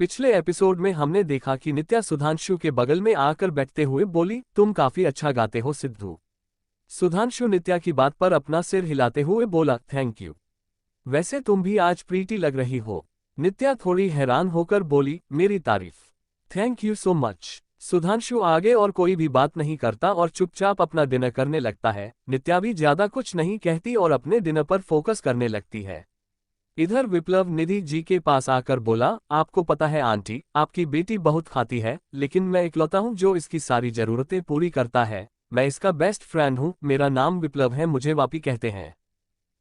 पिछले एपिसोड में हमने देखा कि नित्या सुधांशु के बगल में आकर बैठते हुए बोली, तुम काफी अच्छा गाते हो सिद्धू। सुधांशु नित्या की बात पर अपना सिर हिलाते हुए बोला, थैंक यू। वैसे तुम भी आज प्रीटी लग रही हो। नित्या थोड़ी हैरान होकर बोली, मेरी तारीफ? Thank you so much. Sudhanshu आगे और कोई भी बात नहीं करता और चुपचाप अपना डिनर करने लगता है। नित्या भी ज्यादा कुछ नहीं कहती और अपने डिनर पर फोकस करने लगती है। इधर विप्लव निधि जी के पास आकर बोला, आपको पता है आंटी, आपकी बेटी बहुत खाती है, लेकिन मैं इकलौता हूँ जो इसकी सारी जरूरतें पूरी करता है। मैं इसका बेस्ट फ्रेंड हूँ। मेरा नाम विप्लव है, मुझे वापी कहते हैं।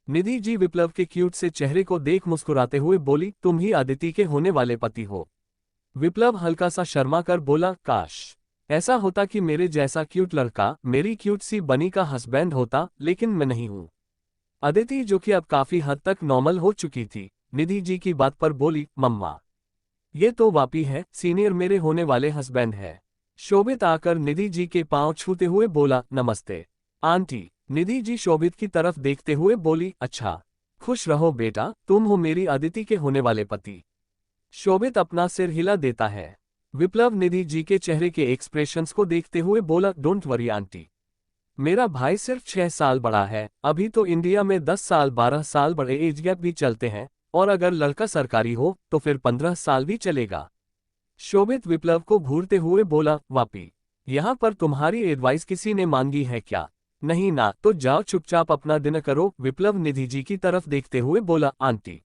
निधि जी विप्लव के क्यूट से चेहरे को देख मुस्कुराते हुए बोली, तुम ही अदिति के होने वाले पति हो। विप्लव हल्का सा शर्मा कर बोला, काश ऐसा होता कि मेरे जैसा क्यूट लड़का मेरी क्यूट सी बनी का हस्बैंड होता, लेकिन मैं नहीं हूँ। अदिति, जो कि अब काफी हद तक नॉर्मल हो चुकी थी, निधि जी की बात पर बोली, मम्मा ये तो वापी है, सीनियर मेरे होने वाले हस्बैंड है। शोभित आकर निधि जी के पांव छूते हुए बोला, नमस्ते आंटी। निधि जी शोभित की तरफ देखते हुए बोली, अच्छा खुश रहो बेटा, तुम हो मेरी अदिति के होने वाले पति। शोभित अपना सिर हिला देता है। विप्लव निधि जी के चेहरे के एक्सप्रेशंस को देखते हुए बोला, डोंट वरी आंटी, मेरा भाई सिर्फ 6 साल बड़ा है। अभी तो इंडिया में 10 साल 12 साल बड़े एज गैप भी चलते हैं, और अगर लड़का सरकारी हो तो फिर 15 साल भी चलेगा। शोभित विप्लव को घूरते हुए बोला, वापी यहाँ पर तुम्हारी एडवाइस किसी ने मांगी है क्या? नहीं ना, तो जाओ चुपचाप अपना डिनर करो। विप्लव निधि जी की तरफ देखते हुए बोला, आंटी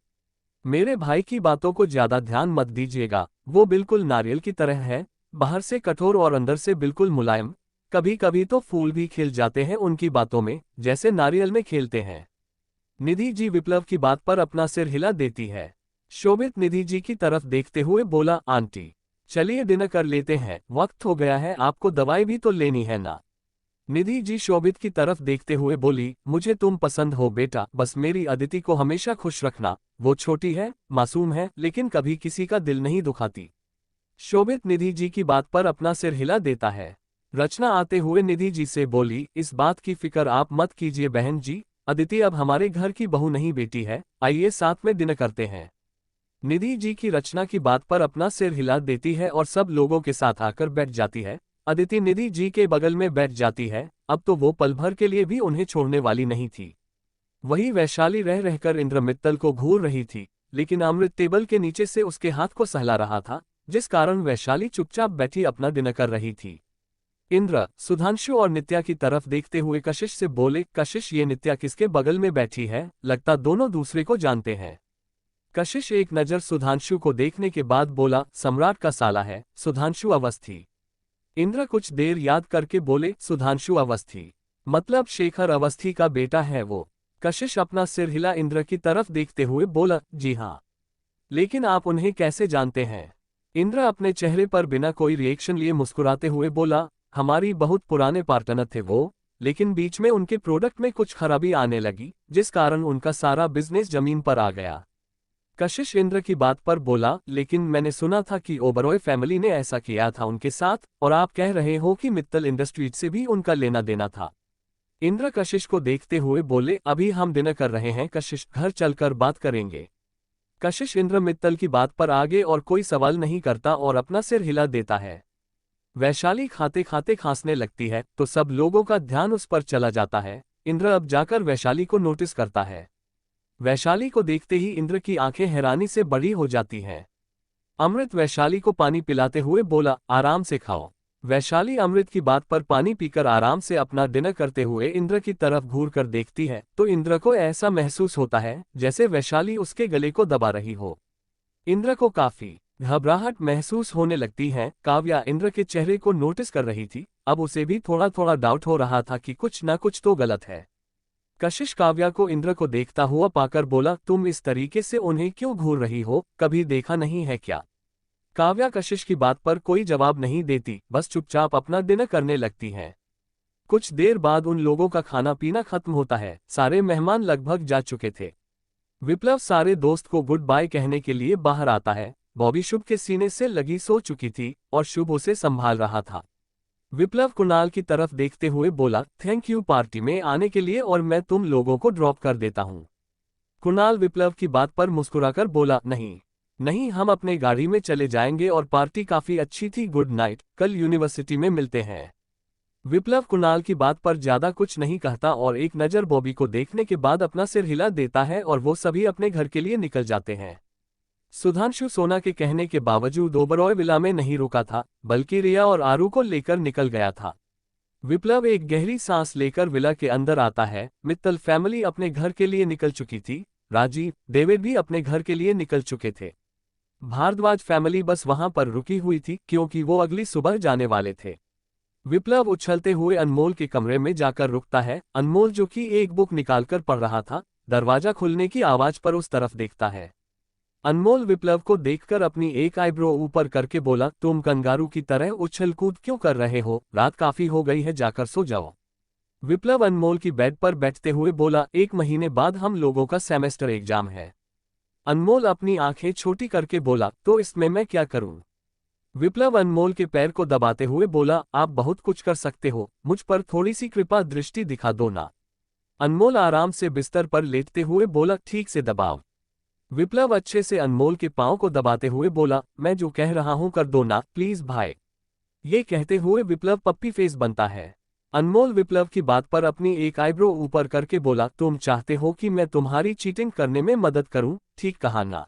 मेरे भाई की बातों को ज्यादा ध्यान मत दीजिएगा, वो बिल्कुल नारियल की तरह है, बाहर से कठोर और अंदर से बिल्कुल मुलायम। कभी कभी तो फूल भी खिल जाते हैं उनकी बातों में, जैसे नारियल में खेलते हैं। निधि जी विप्लव की बात पर अपना सिर हिला देती है। शोभित निधि जी की तरफ देखते हुए बोला, आंटी चलिए डिनर कर लेते हैं, वक्त हो गया है, आपको दवाई भी तो लेनी है ना। निधि जी शोभित की तरफ देखते हुए बोली, मुझे तुम पसंद हो बेटा, बस मेरी अदिति को हमेशा खुश रखना। वो छोटी है, मासूम है, लेकिन कभी किसी का दिल नहीं दुखाती। शोभित निधि जी की बात पर अपना सिर हिला देता है। रचना आते हुए निधि जी से बोली, इस बात की फिक्र आप मत कीजिए बहन जी, अदिति अब हमारे घर की बहू नहीं बेटी है, आइए साथ में डिनर करते हैं। निधि जी की रचना की बात पर अपना सिर हिला देती है और सब लोगों के साथ आकर बैठ जाती है। अदिति निधि जी के बगल में बैठ जाती है। अब तो वो पल भर के लिए भी उन्हें छोड़ने वाली नहीं थी। वही वैशाली रह रहकर इंद्र मित्तल को घूर रही थी, लेकिन अमृत टेबल के नीचे से उसके हाथ को सहला रहा था, जिस कारण वैशाली चुपचाप बैठी अपना डिनर कर रही थी। इंद्र सुधांशु और नित्या की तरफ देखते हुए कशिश से बोले, कशिश ये नित्या किसके बगल में बैठी है? लगता दोनों दूसरे को जानते हैं। कशिश एक नजर सुधांशु को देखने के बाद बोला, सम्राट का साला है, सुधांशु अवस्थी। इंद्र कुछ देर याद करके बोले, सुधांशु अवस्थी मतलब शेखर अवस्थी का बेटा है वो। कशिश अपना सिर हिला इंद्र की तरफ देखते हुए बोला, जी हाँ, लेकिन आप उन्हें कैसे जानते हैं? इंद्र अपने चेहरे पर बिना कोई रिएक्शन लिए मुस्कुराते हुए बोला, हमारी बहुत पुराने पार्टनर थे वो, लेकिन बीच में उनके प्रोडक्ट में कुछ खराबी आने लगी, जिस कारण उनका सारा बिजनेस जमीन पर आ गया। कशिश इंद्र की बात पर बोला, लेकिन मैंने सुना था कि ओबरॉय फैमिली ने ऐसा किया था उनके साथ, और आप कह रहे हो कि मित्तल इंडस्ट्रीज से भी उनका लेना देना था। इंद्र कशिश को देखते हुए बोले, अभी हम डिनर कर रहे हैं कशिश, घर चलकर बात करेंगे। कशिश इंद्र मित्तल की बात पर आगे और कोई सवाल नहीं करता और अपना सिर हिला देता है। वैशाली खाते खाते खांसने लगती है तो सब लोगों का ध्यान उस पर चला जाता है। इंद्र अब जाकर वैशाली को नोटिस करता है। वैशाली को देखते ही इंद्र की आंखें हैरानी से बड़ी हो जाती हैं। अमृत वैशाली को पानी पिलाते हुए बोला, आराम से खाओ। वैशाली अमृत की बात पर पानी पीकर आराम से अपना डिनर करते हुए इंद्र की तरफ घूर कर देखती है तो इंद्र को ऐसा महसूस होता है जैसे वैशाली उसके गले को दबा रही हो। इंद्र को काफी घबराहट महसूस होने लगती है। काव्या इंद्र के चेहरे को नोटिस कर रही थी, अब उसे भी थोड़ा थोड़ा डाउट हो रहा था कि कुछ ना कुछ तो गलत है। कशिश काव्या को इंद्र को देखता हुआ पाकर बोला, तुम इस तरीके से उन्हें क्यों घूर रही हो, कभी देखा नहीं है क्या? काव्या कशिश की बात पर कोई जवाब नहीं देती, बस चुपचाप अपना डिनर करने लगती है। कुछ देर बाद उन लोगों का खाना पीना खत्म होता है। सारे मेहमान लगभग जा चुके थे। विप्लव सारे दोस्त को गुड बाय कहने के लिए बाहर आता है। बॉबी शुभ के सीने से लगी सो चुकी थी और शुभ उसे संभाल रहा था। विप्लव कुणाल की तरफ देखते हुए बोला, थैंक यू पार्टी में आने के लिए, और मैं तुम लोगों को ड्रॉप कर देता हूँ। कुणाल विप्लव की बात पर मुस्कुराकर बोला, नहीं। नहीं, हम अपने गाड़ी में चले जाएंगे और पार्टी काफी अच्छी थी, गुड नाइट, कल यूनिवर्सिटी में मिलते हैं। विप्लव कुणाल की बात पर ज्यादा कुछ नहीं कहता और एक नज़र बॉबी को देखने के बाद अपना सिर हिला देता है और वो सभी अपने घर के लिए निकल जाते हैं। सुधांशु सोना के कहने के बावजूद ओबरॉय विला में नहीं रुका था, बल्कि रिया और आरू को लेकर निकल गया था। विप्लव एक गहरी सांस लेकर विला के अंदर आता है। मित्तल फैमिली अपने घर के लिए निकल चुकी थी, राजीव, डेविड भी अपने घर के लिए निकल चुके थे। भारद्वाज फैमिली बस वहां पर रुकी हुई थी क्योंकि वो अगली सुबह जाने वाले थे। विप्लव उछलते हुए अनमोल के कमरे में जाकर रुकता है। अनमोल, जो कि एक बुक निकालकर पढ़ रहा था, दरवाजा खुलने की आवाज पर उस तरफ देखता है। अनमोल विप्लव को देखकर अपनी एक आईब्रो ऊपर करके बोला, तुम कंगारू की तरह उछल कूद क्यों कर रहे हो? रात काफी हो गई है, जाकर सो जाओ। विप्लव अनमोल की बेड पर बैठते हुए बोला, 1 महीने बाद हम लोगों का सेमेस्टर एग्जाम है। अनमोल अपनी आंखें छोटी करके बोला, तो इसमें मैं क्या करूं? विप्लव अनमोल के पैर को दबाते हुए बोला, आप बहुत कुछ कर सकते हो, मुझ पर थोड़ी सी कृपा दृष्टि दिखा दो ना। अनमोल आराम से बिस्तर पर लेटते हुए बोला, ठीक से दबाओ। विप्लव अच्छे से अनमोल के पांव को दबाते हुए बोला, मैं जो कह रहा हूं कर दो ना प्लीज भाई। ये कहते हुए विप्लव पप्पी फेस बनता है। अनमोल विप्लव की बात पर अपनी एक आईब्रो ऊपर करके बोला, तुम चाहते हो कि मैं तुम्हारी चीटिंग करने में मदद करूं? ठीक कहा ना?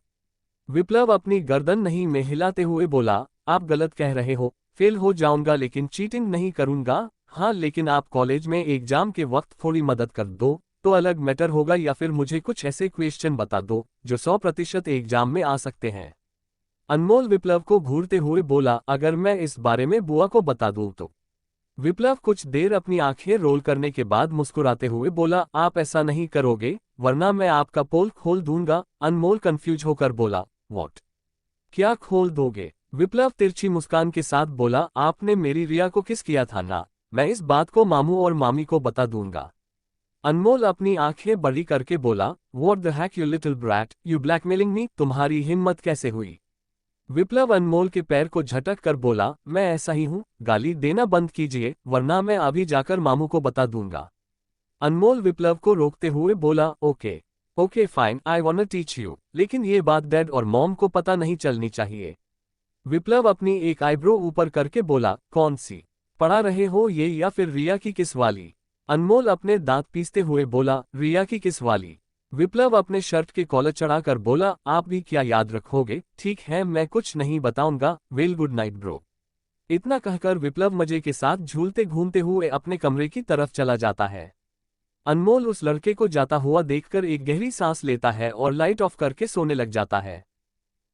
विप्लव अपनी गर्दन नहीं में हिलाते हुए बोला, आप गलत कह रहे हो, फेल हो जाऊंगा लेकिन चीटिंग नहीं करूंगा। हाँ, लेकिन आप कॉलेज में एग्जाम के वक्त थोड़ी मदद कर दो तो अलग मैटर होगा, या फिर मुझे कुछ ऐसे क्वेश्चन बता दो जो 100% एग्जाम में आ सकते हैं। अनमोल विप्लव को घूरते हुए बोला, अगर मैं इस बारे में बुआ को बता दूं तो? विप्लव कुछ देर अपनी आंखें रोल करने के बाद मुस्कुराते हुए बोला, आप ऐसा नहीं करोगे वरना मैं आपका पोल खोल दूंगा। अनमोल कंफ्यूज होकर बोला, व्हाट? क्या खोल दोगे? विप्लव तिरछी मुस्कान के साथ बोला, आपने मेरी रिया को किस किया था ना, मैं इस बात को मामू और मामी को बता दूंगा। अनमोल अपनी आंखें बड़ी करके बोला, what the heck you little brat, you blackmailing me, तुम्हारी हिम्मत कैसे हुई? विप्लव अनमोल के पैर को झटक कर बोला, मैं ऐसा ही हूं, गाली देना बंद कीजिए वरना मैं अभी जाकर मामू को बता दूंगा। अनमोल विप्लव को रोकते हुए बोला, okay okay fine, I want to teach you, लेकिन ये बात डैड और मॉम को पता नहीं चलनी चाहिए। विप्लव अपनी एक आईब्रो ऊपर करके बोला, कौन सी पढ़ा रहे हो, ये या फिर रिया की किस वाली? अनमोल अपने दांत पीसते हुए बोला, रिया की किस वाली? विप्लव अपने शर्ट के कॉलर चढ़ाकर बोला, आप भी क्या याद रखोगे? ठीक है, मैं कुछ नहीं बताऊंगा, वेल गुड नाइट ब्रो। इतना कहकर विप्लव मजे के साथ झूलते घूमते हुए अपने कमरे की तरफ चला जाता है। अनमोल उस लड़के को जाता हुआ देखकर एक गहरी सांस लेता है और लाइट ऑफ करके सोने लग जाता है।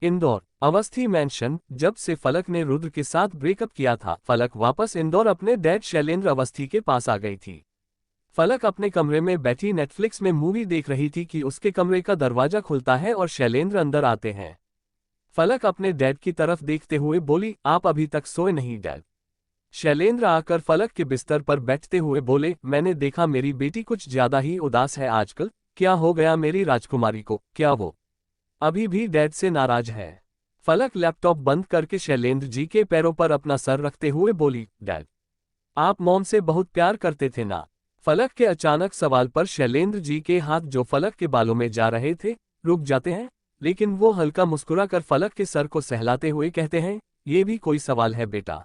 इंदौर अवस्थी मैंशन। जब से फलक ने रुद्र के साथ ब्रेकअप किया था, फलक वापस इंदौर अपने डैड शैलेंद्र अवस्थी के पास आ गई थी। फलक अपने कमरे में बैठी नेटफ्लिक्स में मूवी देख रही थी कि उसके कमरे का दरवाजा खुलता है और शैलेंद्र अंदर आते हैं। फलक अपने डैड की तरफ देखते हुए बोली, आप अभी तक सोए नहीं डैड? शैलेंद्र आकर फलक के बिस्तर पर बैठते हुए बोले, मैंने देखा मेरी बेटी कुछ ज्यादा ही उदास है आजकल, क्या हो गया मेरी राजकुमारी को? क्या वो अभी भी डैड से नाराज है? फलक लैपटॉप बंद करके शैलेंद्र जी के पैरों पर अपना सर रखते हुए बोली, डैड, आप मॉम से बहुत प्यार करते थे ना? फलक के अचानक सवाल पर शैलेंद्र जी के हाथ जो फलक के बालों में जा रहे थे रुक जाते हैं, लेकिन वो हल्का मुस्कुराकर फलक के सर को सहलाते हुए कहते हैं, ये भी कोई सवाल है बेटा?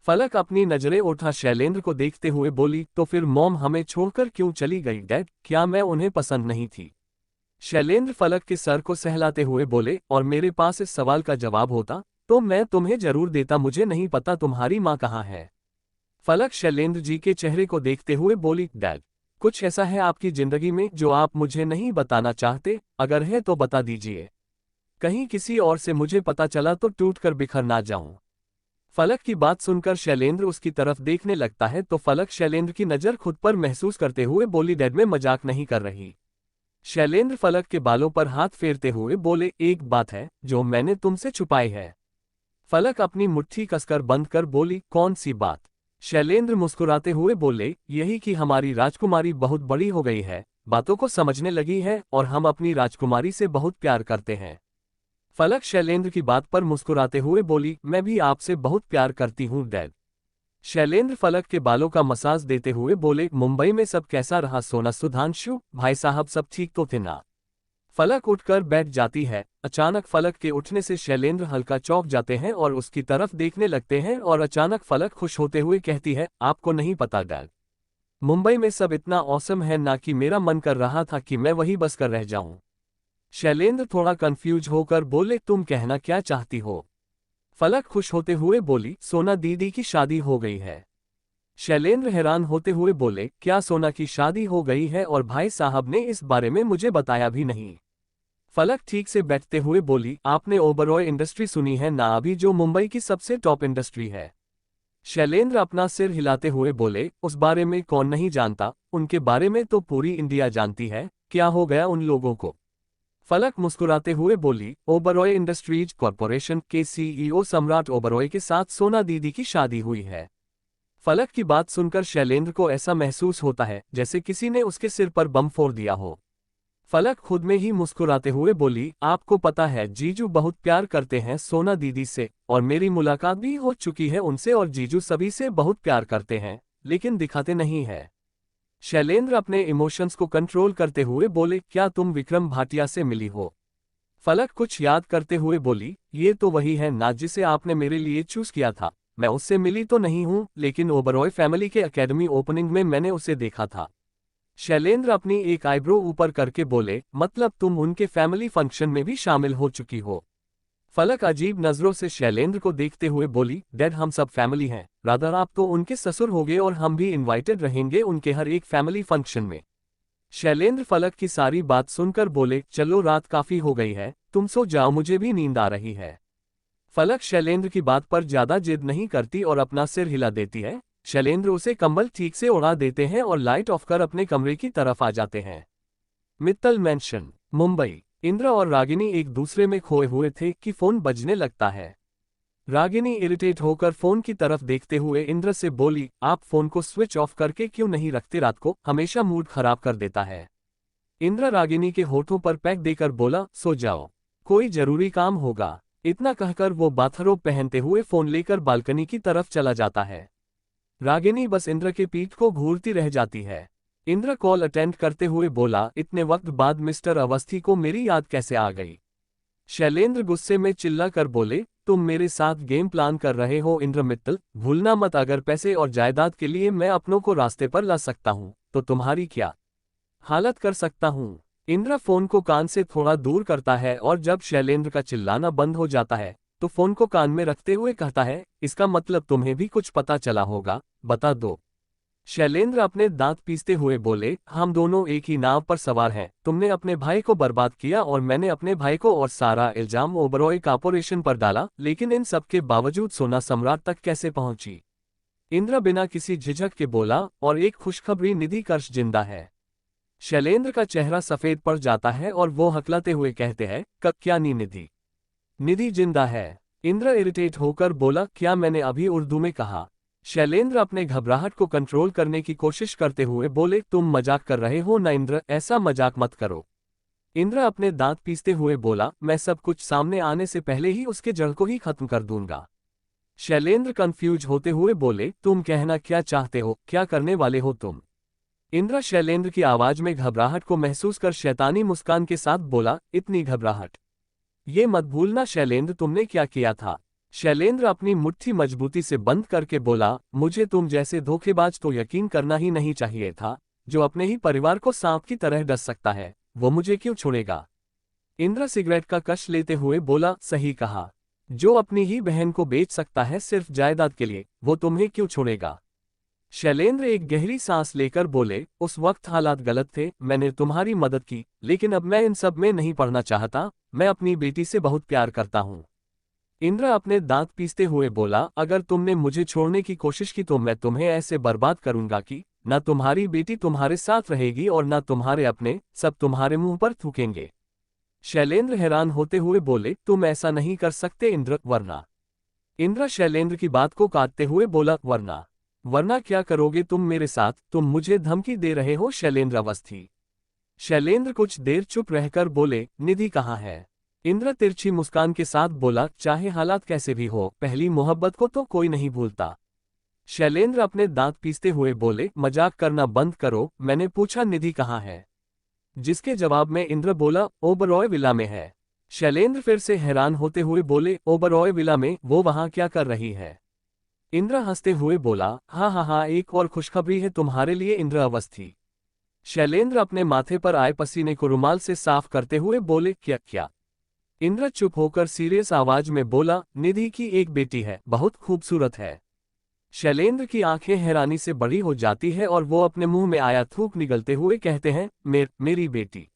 फलक अपनी नजरें उठा शैलेंद्र को देखते हुए बोली, तो फिर मॉम हमें छोड़कर क्यों चली गई डैड? क्या मैं उन्हें पसंद नहीं थी? शैलेंद्र फलक के सर को सहलाते हुए बोले, और मेरे पास इस सवाल का जवाब होता तो मैं तुम्हें जरूर देता, मुझे नहीं पता तुम्हारी माँ कहाँ है। फलक शैलेंद्र जी के चेहरे को देखते हुए बोली, डैड, कुछ ऐसा है आपकी जिंदगी में जो आप मुझे नहीं बताना चाहते? अगर है तो बता दीजिए, कहीं किसी और से मुझे पता चला तो टूटकर बिखर ना जाऊं। फलक की बात सुनकर शैलेंद्र उसकी तरफ देखने लगता है तो फलक शैलेंद्र की नज़र खुद पर महसूस करते हुए बोली, डैड मैं मजाक नहीं कर रही। शैलेंद्र फलक के बालों पर हाथ फेरते हुए बोले, एक बात है जो मैंने तुमसे छुपाई है। फलक अपनी मुट्ठी कसकर बंद कर बोली, कौन सी बात? शैलेंद्र मुस्कुराते हुए बोले, यही कि हमारी राजकुमारी बहुत बड़ी हो गई है, बातों को समझने लगी है और हम अपनी राजकुमारी से बहुत प्यार करते हैं। फलक शैलेंद्र की बात पर मुस्कुराते हुए बोली, मैं भी आपसे बहुत प्यार करती हूँ डैड। शैलेंद्र फलक के बालों का मसाज देते हुए बोले, मुंबई में सब कैसा रहा सोना सुधांशु? भाई साहब सब ठीक तो थे ना? फलक उठकर बैठ जाती है। अचानक फलक के उठने से शैलेंद्र हल्का चौंक जाते हैं और उसकी तरफ देखने लगते हैं और अचानक फलक खुश होते हुए कहती है, आपको नहीं पता डैड, मुंबई में सब इतना औसम है ना कि मेरा मन कर रहा था कि मैं वहीं बस कर रह जाऊं। शैलेंद्र थोड़ा कंफ्यूज होकर बोले, तुम कहना क्या चाहती हो? फलक खुश होते हुए बोली, सोना दीदी की शादी हो गई है। शैलेंद्र हैरान होते हुए बोले, क्या सोना की शादी हो गई है और भाई साहब ने इस बारे में मुझे बताया भी नहीं? फलक ठीक से बैठते हुए बोली, आपने ओबरॉय इंडस्ट्री सुनी है ना अभी, जो मुंबई की सबसे टॉप इंडस्ट्री है? शैलेंद्र अपना सिर हिलाते हुए बोले, उस बारे में कौन नहीं जानता, उनके बारे में तो पूरी इंडिया जानती है, क्या हो गया उन लोगों को? फलक मुस्कुराते हुए बोली, ओबरॉय इंडस्ट्रीज कॉरपोरेशन के सीईओ सम्राट ओबरॉय के साथ सोना दीदी की शादी हुई है। फलक की बात सुनकर शैलेंद्र को ऐसा महसूस होता है जैसे किसी ने उसके सिर पर बम फोड़ दिया हो। फलक खुद में ही मुस्कुराते हुए बोली, आपको पता है जीजू बहुत प्यार करते हैं सोना दीदी से, और मेरी मुलाकात भी हो चुकी है उनसे, और जीजू सभी से बहुत प्यार करते हैं, लेकिन दिखाते नहीं है। शैलेंद्र अपने इमोशंस को कंट्रोल करते हुए बोले, क्या तुम विक्रम भाटिया से मिली हो? फलक कुछ याद करते हुए बोली, ये तो वही है ना जिसे आपने मेरे लिए चूज किया था। मैं उससे मिली तो नहीं हूं, लेकिन ओबरॉय फैमिली के एकेडमी ओपनिंग में मैंने उसे देखा था। शैलेंद्र अपनी एक आईब्रो ऊपर करके बोले, मतलब तुम उनके फैमिली फंक्शन में भी शामिल हो चुकी हो? फलक अजीब नजरों से शैलेंद्र को देखते हुए बोली, डैड हम सब फैमिली हैं, रादर आप तो उनके ससुर होगे और हम भी इनवाइटेड रहेंगे उनके हर एक फैमिली फंक्शन में। शैलेंद्र फलक की सारी बात सुनकर बोले, चलो रात काफी हो गई है, तुम सो जाओ, मुझे भी नींद आ रही है। फलक शैलेंद्र की बात पर ज्यादा जिद नहीं करती और अपना सिर हिला देती है। शैलेंद्र उसे कंबल ठीक से उड़ा देते हैं और लाइट ऑफ कर अपने कमरे की तरफ आ जाते हैं। मित्तल मैंशन, मुंबई। इंद्र और रागिनी एक दूसरे में खोए हुए थे कि फोन बजने लगता है। रागिनी इरिटेट होकर फोन की तरफ देखते हुए इंद्र से बोली, आप फोन को स्विच ऑफ करके क्यों नहीं रखते, रात को हमेशा मूड खराब कर देता है। इंद्र रागिनी के होठों पर पैक देकर बोला, सो जाओ, कोई जरूरी काम होगा। इतना कहकर वो बाथरोब पहनते हुए फोन लेकर बालकनी की तरफ चला जाता है। रागिनी बस इंद्र के पीठ को घूरती रह जाती है। इंद्र कॉल अटेंड करते हुए बोला, इतने वक्त बाद मिस्टर अवस्थी को मेरी याद कैसे आ गई? शैलेंद्र गुस्से में चिल्ला कर बोले, तुम मेरे साथ गेम प्लान कर रहे हो इंद्र मित्तल, भूलना मत अगर पैसे और जायदाद के लिए मैं अपनों को रास्ते पर ला सकता हूं तो तुम्हारी क्या हालत कर सकता हूं। इंद्र फोन को कान से थोड़ा दूर करता है और जब शैलेंद्र का चिल्लाना बंद हो जाता है तो फोन को कान में रखते हुए कहता है, इसका मतलब तुम्हें भी कुछ पता चला होगा, बता दो। शैलेंद्र अपने दांत पीसते हुए बोले, हम दोनों एक ही नाव पर सवार हैं, तुमने अपने भाई को बर्बाद किया और मैंने अपने भाई को, और सारा इल्जाम ओबरॉय कॉरपोरेशन पर डाला, लेकिन इन सब के बावजूद सोना सम्राट तक कैसे पहुंची? इंद्र बिना किसी झिझक के बोला, और एक खुशखबरी, निधि कर्ष जिंदा है। शैलेंद्र का चेहरा सफेद पड़ जाता है और वो हकलाते हुए कहते हैं, कब, क्या निधि? निधि जिंदा है? इंद्र इरिटेट होकर बोला, क्या मैंने अभी उर्दू में कहा? शैलेंद्र अपने घबराहट को कंट्रोल करने की कोशिश करते हुए बोले, तुम मजाक कर रहे हो ना इंद्र, ऐसा मजाक मत करो। इंद्र अपने दांत पीसते हुए बोला, मैं सब कुछ सामने आने से पहले ही उसके जड़ को ही खत्म कर दूंगा। शैलेंद्र कंफ्यूज होते हुए बोले, तुम कहना क्या चाहते हो, क्या करने वाले हो तुम? इंद्र शैलेंद्र की आवाज में घबराहट को महसूस कर शैतानी मुस्कान के साथ बोला, इतनी घबराहट? ये मत भूलना शैलेंद्र तुमने क्या किया था। शैलेंद्र अपनी मुट्ठी मजबूती से बंद करके बोला, मुझे तुम जैसे धोखेबाज तो यकीन करना ही नहीं चाहिए था, जो अपने ही परिवार को सांप की तरह डस सकता है, वो मुझे क्यों छोड़ेगा? इंद्र सिगरेट का कश लेते हुए बोला, सही कहा, जो अपनी ही बहन को बेच सकता है सिर्फ जायदाद के लिए, वो तुम्हें क्यों छोड़ेगा? शैलेंद्र एक गहरी सांस लेकर बोले, उस वक्त हालात गलत थे, मैंने तुम्हारी मदद की, लेकिन अब मैं इन सब में नहीं पड़ना चाहता, मैं अपनी बेटी से बहुत प्यार करता हूं। इंद्र अपने दांत पीसते हुए बोला, अगर तुमने मुझे छोड़ने की कोशिश की तो मैं तुम्हें ऐसे बर्बाद करूंगा कि न तुम्हारी बेटी तुम्हारे साथ रहेगी और न तुम्हारे अपने, सब तुम्हारे मुंह पर थूकेंगे। शैलेंद्र हैरान होते हुए बोले, तुम ऐसा नहीं कर सकते इंद्र, वरना। इंद्र शैलेंद्र की बात को काटते हुए बोला, वरना? वरना क्या करोगे तुम मेरे साथ, तुम मुझे धमकी दे रहे हो शैलेंद्र अवस्थी? शैलेंद्र कुछ देर चुप रहकर बोले, निधि कहाँ है? इंद्र तिरछी मुस्कान के साथ बोला, चाहे हालात कैसे भी हो, पहली मोहब्बत को तो कोई नहीं भूलता। शैलेंद्र अपने दांत पीसते हुए बोले, मजाक करना बंद करो, मैंने पूछा निधि कहाँ है? जिसके जवाब में इंद्र बोला, ओबरॉय विला में है। शैलेंद्र फिर से हैरान होते हुए बोले, ओबरॉय विला में, वो वहां क्या कर रही है? इंद्र हंसते हुए बोला, हाँ हाँ हाँ, एक और खुशखबरी है तुम्हारे लिए इंद्र अवस्थी। शैलेंद्र अपने माथे पर आए पसीने को रुमाल से साफ करते हुए बोले, क्या क्या? इंद्र चुप होकर सीरियस आवाज में बोला, निधि की एक बेटी है, बहुत खूबसूरत है। शैलेंद्र की आंखें हैरानी से बड़ी हो जाती है और वो अपने मुंह में आया थूक निगलते हुए कहते हैं, मेरी बेटी।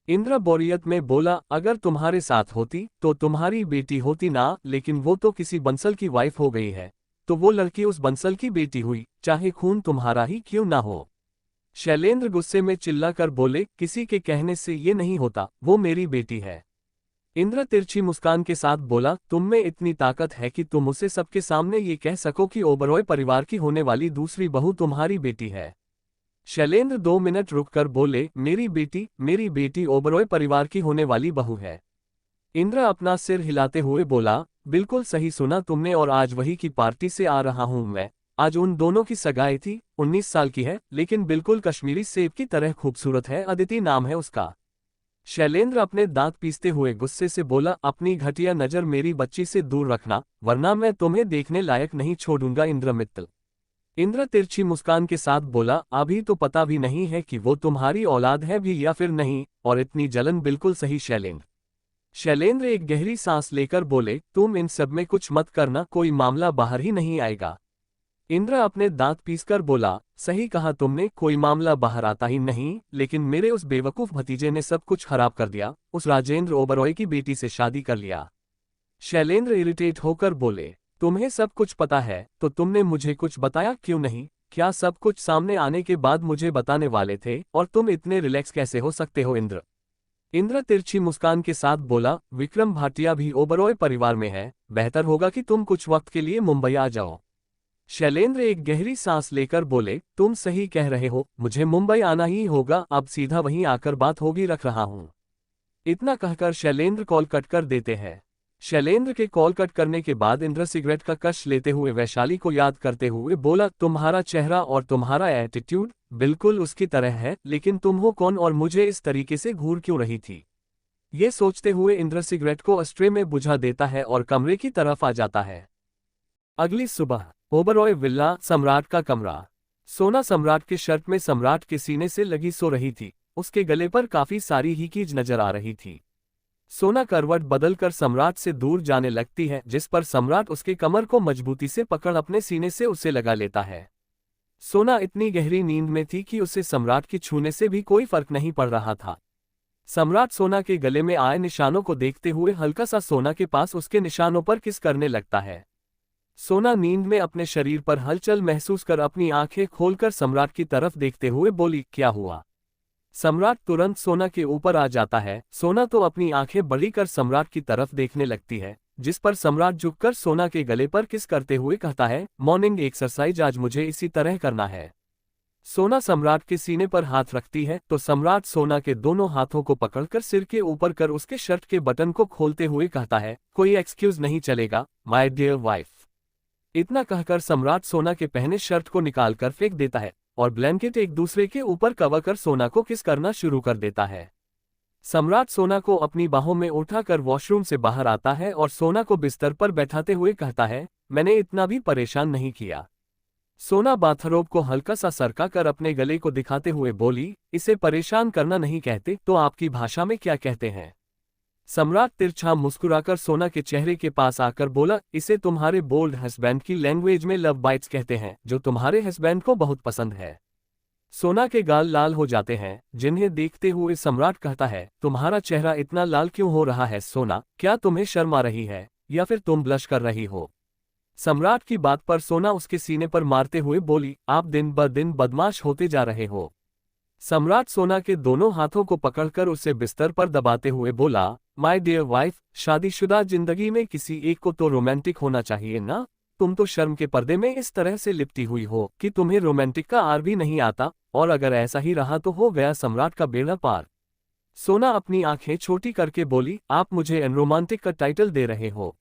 इंद्र बोरियत में बोला, अगर तुम्हारे साथ होती तो तुम्हारी बेटी होती ना, लेकिन वो तो किसी बंसल की वाइफ हो गई है, तो वो लड़की उस बंसल की बेटी हुई, चाहे खून तुम्हारा ही क्यों ना हो। शैलेंद्र गुस्से में चिल्लाकर बोले, किसी के कहने से ये नहीं होता, वो मेरी बेटी है। इंद्र तिरछी मुस्कान के साथ बोला, तुम में इतनी ताकत है कि तुम उसे सबके सामने ये कह सको कि ओबरॉय परिवार की होने वाली दूसरी बहू तुम्हारी बेटी है। शैलेंद्र 2 मिनट रुककर बोले, मेरी बेटी ओबरॉय परिवार की होने वाली बहू है। इंद्र अपना सिर हिलाते हुए बोला, बिल्कुल सही सुना तुमने, और आज वही की पार्टी से आ रहा हूं मैं। आज उन दोनों की सगाई थी, 19 साल की है, लेकिन बिल्कुल कश्मीरी सेब की तरह खूबसूरत है, अदिति नाम है उसका। शैलेंद्र अपने दांत पीसते हुए गुस्से से बोला, अपनी घटिया नजर मेरी बच्ची से दूर रखना, वरना मैं तुम्हें देखने लायक नहीं छोड़ूंगा इंद्र मित्तल। इंद्र तिरछी मुस्कान के साथ बोला, अभी तो पता भी नहीं है कि वो तुम्हारी औलाद है भी या फिर नहीं, और इतनी जलन बिल्कुल सही शैलेंद्र। शैलेंद्र एक गहरी सांस लेकर बोले, तुम इन सब में कुछ मत करना, कोई मामला बाहर ही नहीं आएगा। इंद्र अपने दांत पीसकर बोला, सही कहा तुमने, कोई मामला बाहर आता ही नहीं, लेकिन मेरे उस बेवकूफ भतीजे ने सब कुछ खराब कर दिया, उस राजेंद्र ओबरॉय की बेटी से शादी कर लिया। शैलेंद्र इरिटेट होकर बोले, तुम्हें सब कुछ पता है तो तुमने मुझे कुछ बताया क्यों नहीं? क्या सब कुछ सामने आने के बाद मुझे बताने वाले थे, और तुम इतने रिलैक्स कैसे हो सकते हो इंद्र? इंद्र तिरछी मुस्कान के साथ बोला, विक्रम भाटिया भी ओबरॉय परिवार में है, बेहतर होगा कि तुम कुछ वक्त के लिए मुंबई आ जाओ। शैलेंद्र एक गहरी सांस लेकर बोले, तुम सही कह रहे हो, मुझे मुंबई आना ही होगा, अब सीधा वहीं आकर बात होगी, रख रहा हूं। इतना कहकर शैलेंद्र कॉल कट कर देते हैं। शैलेंद्र के कॉल कट करने के बाद इंद्र सिगरेट का कश लेते हुए वैशाली को याद करते हुए बोला, तुम्हारा चेहरा और तुम्हारा एटीट्यूड बिल्कुल उसकी तरह है, लेकिन तुम हो कौन और मुझे इस तरीके से घूर क्यों रही थी? ये सोचते हुए इंद्र सिगरेट को अस्ट्रे में बुझा देता है और कमरे की तरफ आ जाता है। अगली सुबह ओबरॉय विला, सम्राट का कमरा। सोना सम्राट के शर्ट में सम्राट के सीने से लगी सो रही थी, उसके गले पर काफी सारी हीकीज नजर आ रही थी। सोना करवट बदलकर सम्राट से दूर जाने लगती है, जिस पर सम्राट उसके कमर को मजबूती से पकड़ अपने सीने से उसे लगा लेता है। सोना इतनी गहरी नींद में थी कि उसे सम्राट की छूने से भी कोई फर्क नहीं पड़ रहा था। सम्राट सोना के गले में आए निशानों को देखते हुए हल्का सा सोना के पास उसके निशानों पर किस करने लगता है। सोना नींद में अपने शरीर पर हलचल महसूस कर अपनी आंखें खोलकर सम्राट की तरफ देखते हुए बोली, क्या हुआ? सम्राट तुरंत सोना के ऊपर आ जाता है। सोना तो अपनी आंखें बड़ी कर सम्राट की तरफ देखने लगती है, जिस पर सम्राट झुककर सोना के गले पर किस करते हुए कहता है, मॉर्निंग एक्सरसाइज आज मुझे इसी तरह करना है। सोना सम्राट के सीने पर हाथ रखती है तो सम्राट सोना के दोनों हाथों को पकड़कर सिर के ऊपर कर उसके शर्ट के बटन को खोलते हुए कहता है, कोई एक्सक्यूज नहीं चलेगा माय डियर वाइफ। इतना कहकर सम्राट सोना के पहने शर्ट को निकालकर फेंक देता है और ब्लैंकेट एक दूसरे के ऊपर कवर कर सोना को किस करना शुरू कर देता है। सम्राट सोना को अपनी बाहों में उठाकर वॉशरूम से बाहर आता है और सोना को बिस्तर पर बैठाते हुए कहता है, मैंने इतना भी परेशान नहीं किया। सोना बाथरोब को हल्का सा सरका कर अपने गले को दिखाते हुए बोली, इसे परेशान करना नहीं कहते तो आपकी भाषा में क्या कहते हैं? सम्राट तिरछा मुस्कुराकर सोना के चेहरे के पास आकर बोला, इसे तुम्हारे बोल्ड हस्बैंड की लैंग्वेज में लव बाइट्स कहते हैं, जो तुम्हारे हस्बैंड को बहुत पसंद है। सोना के गाल लाल हो जाते हैं, जिन्हें देखते हुए सम्राट कहता है, तुम्हारा चेहरा इतना लाल क्यों हो रहा है सोना? क्या तुम्हें शर्म आ रही है या फिर तुम ब्लश कर रही हो? सम्राट की बात पर सोना उसके सीने पर मारते हुए बोली, आप दिन ब दिन बदमाश होते जा रहे हो। सम्राट सोना के दोनों हाथों को पकड़कर उसे बिस्तर पर दबाते हुए बोला, माय डियर वाइफ, शादीशुदा जिंदगी में किसी एक को तो रोमांटिक होना चाहिए ना? तुम तो शर्म के पर्दे में इस तरह से लिपटी हुई हो कि तुम्हें रोमांटिक का आर भी नहीं आता, और अगर ऐसा ही रहा तो हो गया सम्राट का बेड़ा पार। सोना अपनी आंखें छोटी करके बोली, आप मुझे अनरोमांटिक का टाइटल दे रहे हो?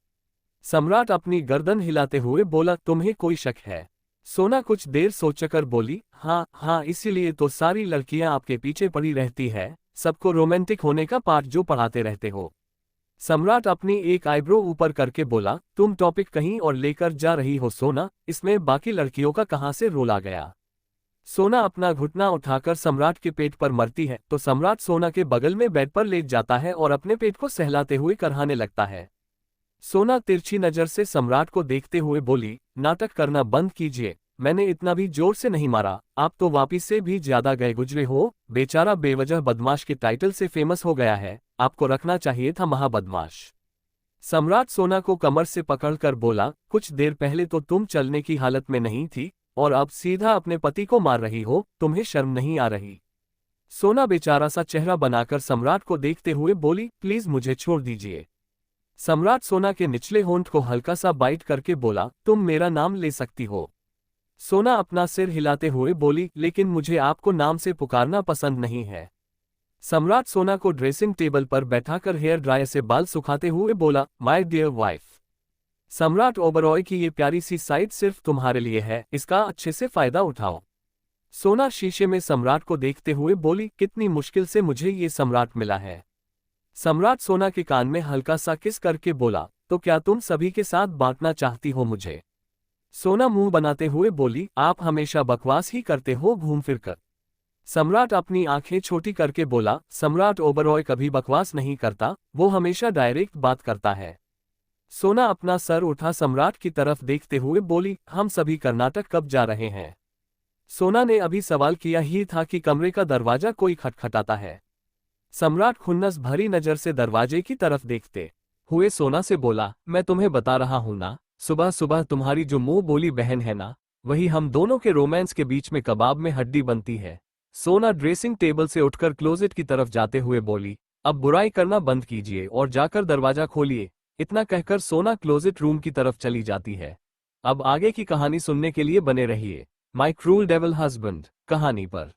सम्राट अपनी गर्दन हिलाते हुए बोला, तुम्हें कोई शक है? सोना कुछ देर सोचकर बोली, हाँ हाँ, इसीलिए तो सारी लड़कियां आपके पीछे पड़ी रहती है, सबको रोमांटिक होने का पाठ जो पढ़ाते रहते हो। सम्राट अपनी एक आईब्रो ऊपर करके बोला, तुम टॉपिक कहीं और लेकर जा रही हो सोना, इसमें बाकी लड़कियों का कहां से रोल आ गया। सोना अपना घुटना उठाकर सम्राट के पेट पर मरती है तो सम्राट सोना के बगल में बेड पर लेट जाता है और अपने पेट को सहलाते हुए करहाने लगता है। सोना तिरछी नजर से सम्राट को देखते हुए बोली, नाटक करना बंद कीजिए, मैंने इतना भी जोर से नहीं मारा, आप तो वापिस से भी ज्यादा गए गुजरे हो। बेचारा बेवजह बदमाश के टाइटल से फेमस हो गया है, आपको रखना चाहिए था महाबदमाश। सम्राट सोना को कमर से पकड़कर बोला, कुछ देर पहले तो तुम चलने की हालत में नहीं थी और अब सीधा अपने पति को मार रही हो, तुम्हें शर्म नहीं आ रही। सोना बेचारा सा चेहरा बनाकर सम्राट को देखते हुए बोली, प्लीज मुझे छोड़ दीजिए। सम्राट सोना के निचले होंठ को हल्का सा बाइट करके बोला, तुम मेरा नाम ले सकती हो। सोना अपना सिर हिलाते हुए बोली, लेकिन मुझे आपको नाम से पुकारना पसंद नहीं है। सम्राट सोना को ड्रेसिंग टेबल पर बैठाकर हेयर ड्रायर से बाल सुखाते हुए बोला, माय डियर वाइफ, सम्राट ओबरॉय की ये प्यारी सी साइड सिर्फ तुम्हारे लिए है, इसका अच्छे से फायदा उठाओ। सोना शीशे में सम्राट को देखते हुए बोली, कितनी मुश्किल से मुझे ये सम्राट मिला है। सम्राट सोना के कान में हल्का सा किस करके बोला, तो क्या तुम सभी के साथ बांटना चाहती हो मुझे। सोना मुंह बनाते हुए बोली, आप हमेशा बकवास ही करते हो घूम फिर कर। सम्राट अपनी आंखें छोटी करके बोला, सम्राट ओबरॉय कभी बकवास नहीं करता, वो हमेशा डायरेक्ट बात करता है। सोना अपना सर उठा सम्राट की तरफ देखते हुए बोली, हम सभी कर्नाटक कब जा रहे हैं। सोना ने अभी सवाल किया ही था कि कमरे का दरवाजा कोई खटखटाता है। सम्राट खुन्नस भरी नजर से दरवाजे की तरफ देखते हुए सोना से बोला, मैं तुम्हें बता रहा हूं ना, सुबह सुबह तुम्हारी जो मुंह बोली बहन है ना, वही हम दोनों के रोमांस के बीच में कबाब में हड्डी बनती है। सोना ड्रेसिंग टेबल से उठकर क्लोजेट की तरफ जाते हुए बोली, अब बुराई करना बंद कीजिए और जाकर दरवाजा खोलिए। इतना कहकर सोना क्लोजेट रूम की तरफ चली जाती है। अब आगे की कहानी सुनने के लिए बने रहिए माय क्रूल डेविल हस्बैंड कहानी पर।